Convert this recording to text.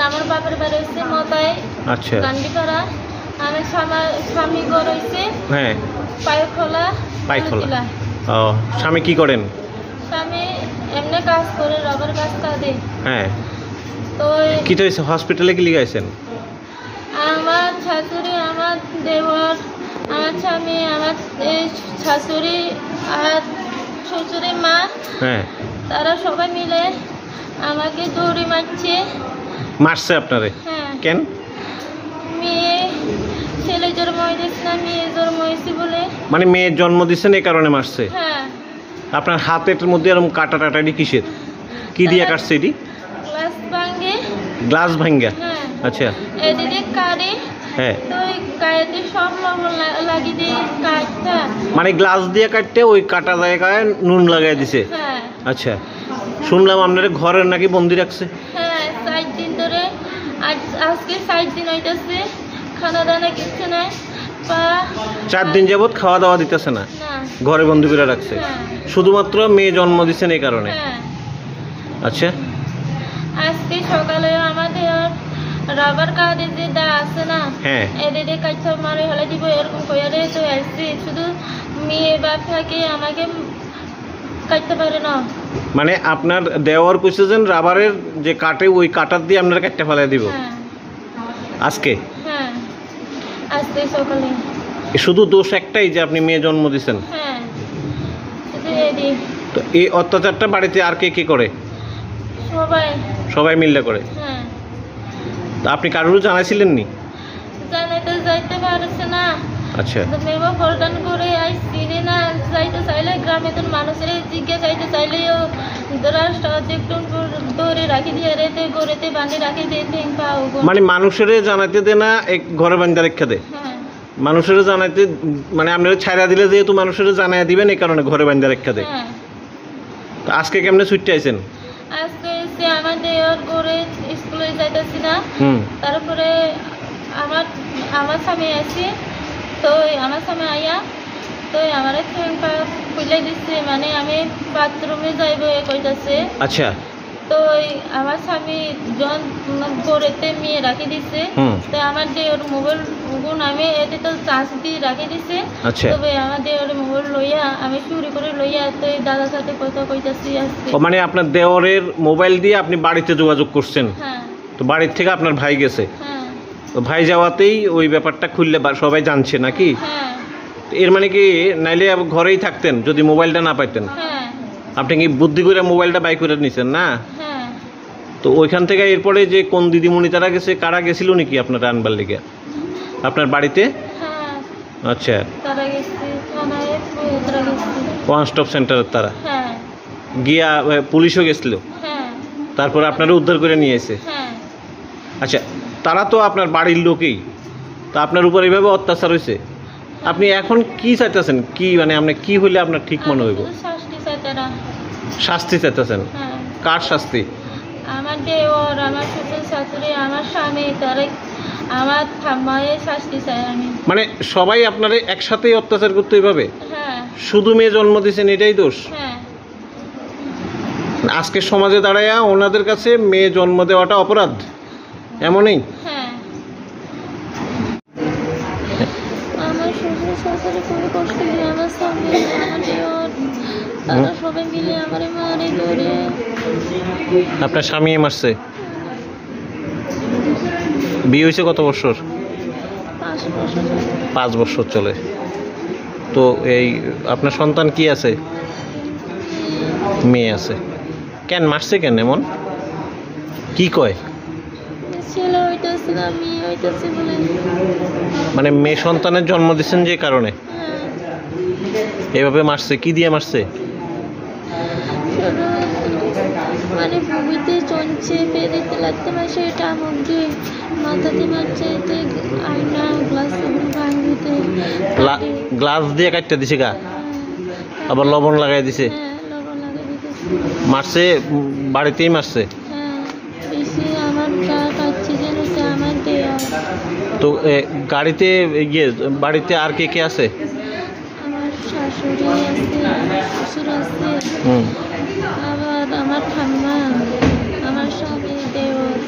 আমার বাপের বাড়ি হচ্ছে মতাই। আচ্ছা গান্ডিপাড়া। আমার স্বামী ঘর হচ্ছে হ্যাঁ পায়খোলা। পায়খোলা। ও স্বামী কি করেন? স্বামী এমনি কাজ করে, রবার কাজ করে। হ্যাঁ তো কি তো হসপিটালে কি লিখাইছেন? আমার শাশুড়ি, আমার দেওর, আমার স্বামী, আমার শাশুড়ি আর শ্বশুরি মা, হ্যাঁ তারা সবাই মিলে আমাকে দৌড়ি মারছে আপনারে? হ্যাঁ। কেন? মেয়ে ছেলে জন্ম হয়েছে না, মেয়ে জন্ম হয়েছে বলে। মানে মেয়ের জন্ম দিচ্ছেন এই কারণে মারছে? হ্যাঁ। আপনার হাতের মধ্যে এরকম কাটা টাটাটি কিসের? কি দিয়ে কাটছে এটি? গ্লাস ভাঙে। গ্লাস ভাঙ্গা? হ্যাঁ। আচ্ছা। এদিকে কাটে। হ্যাঁ। তো ওই গায়েতে সব লবণ লাগিয়ে দিয়ে কাটটা। মানে গ্লাস দিয়ে কাটতে ওই কাটা জায়গায় নুন লাগাই দিছে? হ্যাঁ। আচ্ছা, শুনলাম আপনার ঘরের নাকি বন্দি রাখছে? হ্যাঁ, 4 দিন ধরে। আজকে 4 দিন হইতেছে, খানা দানা কিছু নাই। 4 দিন যাবত খাওয়া দাওয়া দিতেছে না, ঘরে বন্দি করে রাখছে? শুধুমাত্র মেয়ে জন্ম দিচ্ছেন এই কারণে? আচ্ছা। আজকে সকালে আমাদের রাবার কার্ডে যে দা আছে না, হ্যাঁ, এদের কাছে মারে হলে দিব এরকম কইরে তো আসছে। শুধু মেয়ে বাপ থাকে, আমাকে কাটতে পারে না। মানে আপনার দেওয়ার কইছেন রাবারের যে কাটে ওই কাটার দিয়ে আপনারা কাটতে ফেলাই দিব? হ্যাঁ। আজকে? হ্যাঁ, আজকে সকালে। শুধু দোষ একটাই যে আপনি মেয়ে জন্ম দিচ্ছেন? হ্যাঁ। তো এই অত্যাচারটা বাড়িতে আর কে কে করে? সবাই মিলে করে? হ্যাঁ। তা আপনি কারোর জানাইছিলেন নি? জানাইতে যাইতে পারছে না। আচ্ছা। তো মেমো ফোরগান করে আইছি না, যাইতে চাইলে গ্রামে তো মানুষের জিজ্ঞাসা চাইতে চাইলেও রাষ্ট্র একটু দৌড়ে রাখি দিয়ে রেতে গড়েতে বাঁধে রাখি দিয়ে পাও। মানে মানুষের জানাইতে দে না, এক ঘরে বান্ধা রেখা দে? হ্যাঁ। মানুষের জানাইতে মানে আপনারা ছাইরা দিলে যেহেতু মানুষের জানাই দিবেন এই কারণে ঘরে বান্ধা রেখা দে? হ্যাঁ। তো আজকে কেমনে ছুটতে আইছেন? আজকে এসে আমাদের ঘরে স্কুলে যাইতেছি না, তারপরে আমার স্বামী আছে। তো আমার স্বামী আইয়া তো আমার খুলে দিচ্ছে, মানে আমি বাথরুমে যাইব কইতাছে। আচ্ছা। তো আমার স্বামী যখন গড়েতে মেয়ে রাখি দিচ্ছে, তো আমার যে ওর মোবাইল গুণ আমি এতে তো চার্জ দিয়ে রাখি দিচ্ছে। তবে আমাদের ওর মোবাইল লইয়া আমি চুরি করে লইয়া তো দাদার সাথে কথা কইতাছি আজকে। মানে আপনার দেওরের মোবাইল দিয়ে আপনি বাড়িতে যোগাযোগ করছেন? হ্যাঁ। তো বাড়ির থেকে আপনার ভাই গেছে? হ্যাঁ। তো ভাই যাওয়াতেই ওই ব্যাপারটা খুললে সবাই জানছে নাকি? হ্যাঁ। এর মানে কি নাইলে ঘরেই থাকতেন যদি মোবাইলটা না পাইতেন? হ্যাঁ। আপনি কি বুদ্ধি করে মোবাইলটা বাই করে নিছেন না? হ্যাঁ। তো ওইখান থেকে এরপরে যে কোন দিদিমণি তারা গেছে, কারা গেছিল নাকি আপনারা আনবার লেগে আপনার বাড়িতে? হ্যাঁ। আচ্ছা। তারা গেছে থানায়, তারা গেছে ওয়ান স্টপ সেন্টারের তারা? হ্যাঁ। গিয়া পুলিশও গেছিল? হ্যাঁ। তারপরে আপনারা উদ্ধার করে নিয়ে এসে? হ্যাঁ। আচ্ছা, তারা তো আপনার বাড়ির লোকই, তো আপনার উপর এইভাবে অত্যাচার হয়েছে, আপনি এখন কি চাইতেছেন? কি মানে আপনি কি হইলে আপনার ঠিক মনে হইব? শাস্তি চাইতেছেন? হ্যাঁ। কার শাস্তি? আমার দেওর, আমার শ্বশুর শাশুড়ি, আমার স্বামী, তারা আমার ঠাম্মায়ের শাস্তি চাই আমি। মানে সবাই আপনারে একসাথেই অত্যাচার করতে এইভাবে? হ্যাঁ। শুধু মেয়ে জন্ম দিয়েছেন এটাই দোষ? হ্যাঁ। আজকে সমাজে দাঁড়াইয়া ওনাদের কাছে মেয়ে জন্ম দেওয়াটা অপরাধ এমনই? হ্যাঁ। আমার শ্বশুর শাশুড়ি খুবই কষ্ট দিয়ে, আমার স্বামী, আমার দেওর, তারা সবাই মিলে আমারে মারে ধরে। আপনার স্বামী মারছে? বিয়ে হয়েছে কত বছর? 5 বছর। 5 বছর চলে। তো এই আপনার সন্তান কি আছে? মেয়ে আছে। কেন মারছে কেন এমন? কি কয়? ছেলে হইতেছে না, মেয়ে হইতেছে বলে। মানে মেয়ে সন্তানের জন্ম দিচ্ছেন যে কারণে এভাবে মারছে? কি দিয়ে মারছে? মানে ভূমিতে চলছে, পেরেতে লাগতে মারছে, এটা আমক দিয়ে মাথাতে মারছে, এতে আয়না গ্লাস ভাঙিতে গ্লাস দিয়ে কাটতে দিছে গা, আবার লবণ লাগাই দিছে? লবণ লাগাই দিতেছে। মারছে বাড়িতেই মারছে? হ্যাঁ, বেশি আমার গা কাটছে যেন আমার দেওয়া। তো গাড়িতে গিয়ে বাড়িতে আর কে কে আছে? আমার শাশুড়ি আছে, শ্বশুর আছে, আবার আমার ঠাম্মা, আমার স্বামী, দেওর।